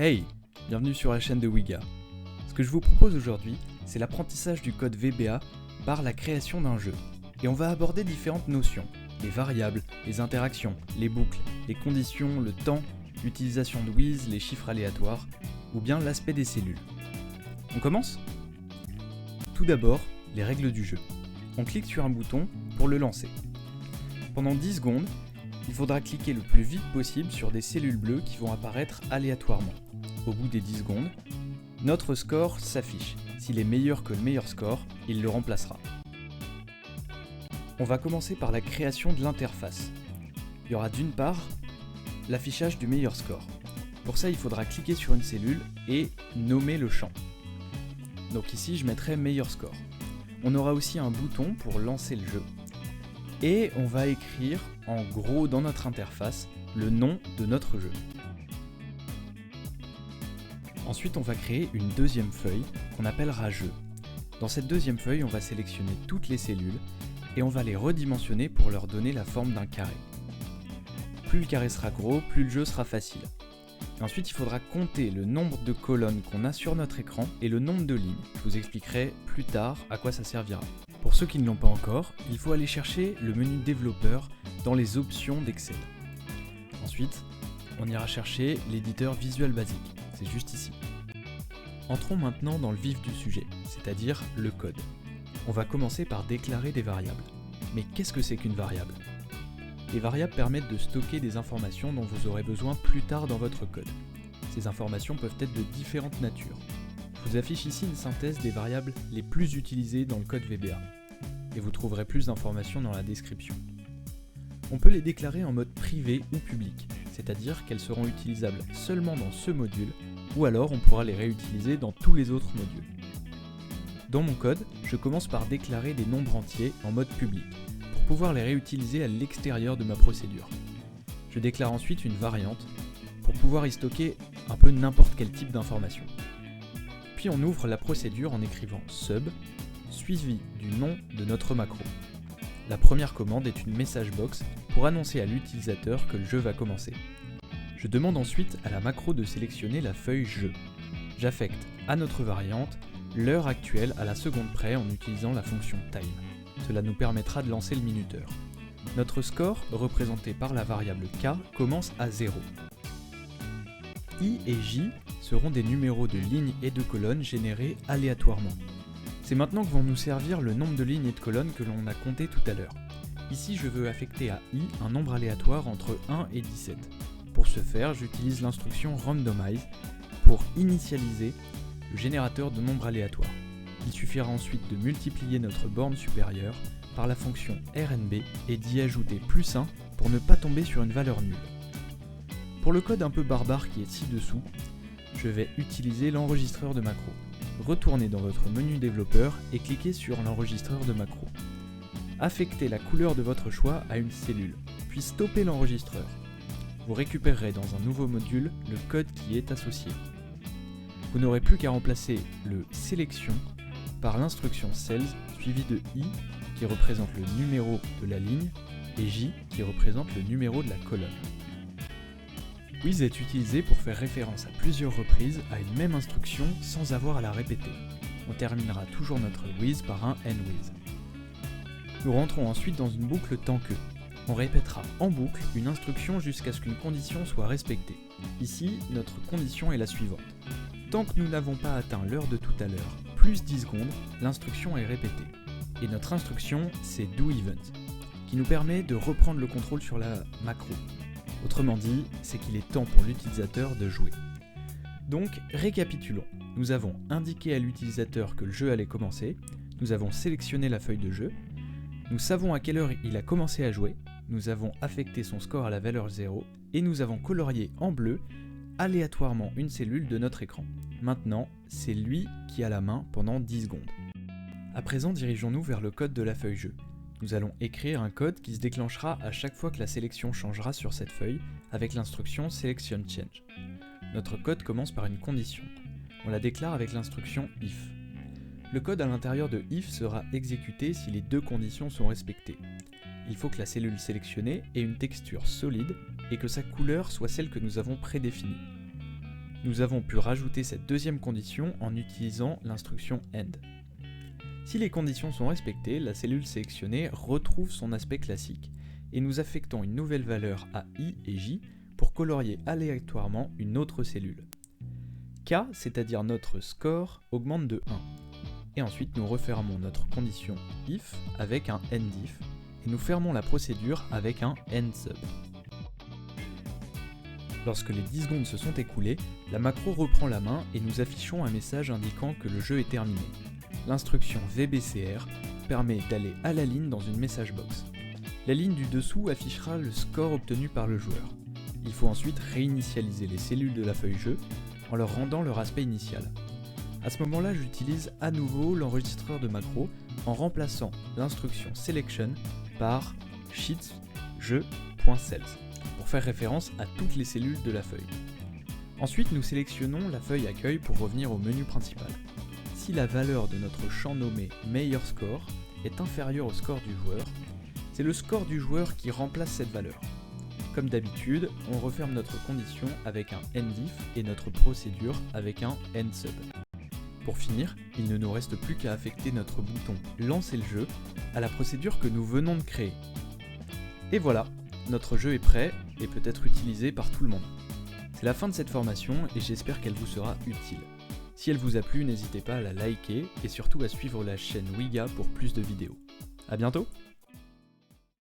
Hey, bienvenue sur la chaîne de Wiga. Ce que je vous propose aujourd'hui, c'est l'apprentissage du code VBA par la création d'un jeu. Et on va aborder différentes notions, les variables, les interactions, les boucles, les conditions, le temps, l'utilisation de Wiz, les chiffres aléatoires, ou bien l'aspect des cellules. On commence ? Tout d'abord, les règles du jeu. On clique sur un bouton pour le lancer. Pendant 10 secondes, il faudra cliquer le plus vite possible sur des cellules bleues qui vont apparaître aléatoirement. Au bout des 10 secondes, notre score s'affiche. S'il est meilleur que le meilleur score, il le remplacera. On va commencer par la création de l'interface. Il y aura d'une part l'affichage du meilleur score. Pour ça, il faudra cliquer sur une cellule et nommer le champ. Donc ici, je mettrai meilleur score. On aura aussi un bouton pour lancer le jeu. Et on va écrire en gros dans notre interface le nom de notre jeu. Ensuite, on va créer une deuxième feuille qu'on appellera jeu. Dans cette deuxième feuille, on va sélectionner toutes les cellules et on va les redimensionner pour leur donner la forme d'un carré. Plus le carré sera gros, plus le jeu sera facile. Et ensuite, il faudra compter le nombre de colonnes qu'on a sur notre écran et le nombre de lignes. Je vous expliquerai plus tard à quoi ça servira. Pour ceux qui ne l'ont pas encore, il faut aller chercher le menu développeur dans les options d'Excel. Ensuite, on ira chercher l'éditeur Visual Basic, c'est juste ici. Entrons maintenant dans le vif du sujet, c'est-à-dire le code. On va commencer par déclarer des variables. Mais qu'est-ce que c'est qu'une variable ? Les variables permettent de stocker des informations dont vous aurez besoin plus tard dans votre code. Ces informations peuvent être de différentes natures. Je vous affiche ici une synthèse des variables les plus utilisées dans le code VBA. Et vous trouverez plus d'informations dans la description. On peut les déclarer en mode privé ou public, c'est-à-dire qu'elles seront utilisables seulement dans ce module, ou alors on pourra les réutiliser dans tous les autres modules. Dans mon code, je commence par déclarer des nombres entiers en mode public, pour pouvoir les réutiliser à l'extérieur de ma procédure. Je déclare ensuite une variante, pour pouvoir y stocker un peu n'importe quel type d'information. Puis on ouvre la procédure en écrivant sub, suivi du nom de notre macro. La première commande est une message box pour annoncer à l'utilisateur que le jeu va commencer. Je demande ensuite à la macro de sélectionner la feuille jeu. J'affecte à notre variante l'heure actuelle à la seconde près en utilisant la fonction time. Cela nous permettra de lancer le minuteur. Notre score, représenté par la variable k, commence à 0. I et J seront des numéros de lignes et de colonnes générés aléatoirement. C'est maintenant que vont nous servir le nombre de lignes et de colonnes que l'on a compté tout à l'heure. Ici, je veux affecter à I un nombre aléatoire entre 1 et 17. Pour ce faire, j'utilise l'instruction randomize pour initialiser le générateur de nombres aléatoires. Il suffira ensuite de multiplier notre borne supérieure par la fonction RNB et d'y ajouter +1 pour ne pas tomber sur une valeur nulle. Pour le code un peu barbare qui est ci-dessous, je vais utiliser l'enregistreur de macro. Retournez dans votre menu développeur et cliquez sur l'enregistreur de macro. Affectez la couleur de votre choix à une cellule, puis stoppez l'enregistreur. Vous récupérerez dans un nouveau module le code qui est associé. Vous n'aurez plus qu'à remplacer le sélection par l'instruction cells suivie de I qui représente le numéro de la ligne et J qui représente le numéro de la colonne. Wiz est utilisé pour faire référence à plusieurs reprises à une même instruction sans avoir à la répéter. On terminera toujours notre Wiz par un endWiz. Nous rentrons ensuite dans une boucle tant que. On répétera en boucle une instruction jusqu'à ce qu'une condition soit respectée. Ici, notre condition est la suivante. Tant que nous n'avons pas atteint l'heure de tout à l'heure, plus 10 secondes, l'instruction est répétée. Et notre instruction, c'est doEvent, qui nous permet de reprendre le contrôle sur la macro. Autrement dit, c'est qu'il est temps pour l'utilisateur de jouer. Donc, récapitulons. Nous avons indiqué à l'utilisateur que le jeu allait commencer, nous avons sélectionné la feuille de jeu, nous savons à quelle heure il a commencé à jouer, nous avons affecté son score à la valeur 0, et nous avons colorié en bleu aléatoirement une cellule de notre écran. Maintenant, c'est lui qui a la main pendant 10 secondes. À présent, dirigeons-nous vers le code de la feuille jeu. Nous allons écrire un code qui se déclenchera à chaque fois que la sélection changera sur cette feuille avec l'instruction SelectionChange. Notre code commence par une condition. On la déclare avec l'instruction if. Le code à l'intérieur de if sera exécuté si les deux conditions sont respectées. Il faut que la cellule sélectionnée ait une texture solide et que sa couleur soit celle que nous avons prédéfinie. Nous avons pu rajouter cette deuxième condition en utilisant l'instruction end. Si les conditions sont respectées, la cellule sélectionnée retrouve son aspect classique et nous affectons une nouvelle valeur à i et j pour colorier aléatoirement une autre cellule. K, c'est-à-dire notre score, augmente de 1. Et ensuite nous refermons notre condition if avec un endif et nous fermons la procédure avec un endsub. Lorsque les 10 secondes se sont écoulées, la macro reprend la main et nous affichons un message indiquant que le jeu est terminé. L'instruction VBCR permet d'aller à la ligne dans une message box. La ligne du dessous affichera le score obtenu par le joueur. Il faut ensuite réinitialiser les cellules de la feuille jeu en leur rendant leur aspect initial. À ce moment-là, j'utilise à nouveau l'enregistreur de macro en remplaçant l'instruction selection par sheets.jeu.cells pour faire référence à toutes les cellules de la feuille. Ensuite, nous sélectionnons la feuille accueil pour revenir au menu principal. Si la valeur de notre champ nommé meilleur score est inférieure au score du joueur, c'est le score du joueur qui remplace cette valeur. Comme d'habitude, on referme notre condition avec un endif et notre procédure avec un endsub. Pour finir, il ne nous reste plus qu'à affecter notre bouton lancer le jeu à la procédure que nous venons de créer. Et voilà, notre jeu est prêt et peut être utilisé par tout le monde. C'est la fin de cette formation et j'espère qu'elle vous sera utile. Si elle vous a plu, n'hésitez pas à la liker et surtout à suivre la chaîne Wiga pour plus de vidéos. A bientôt!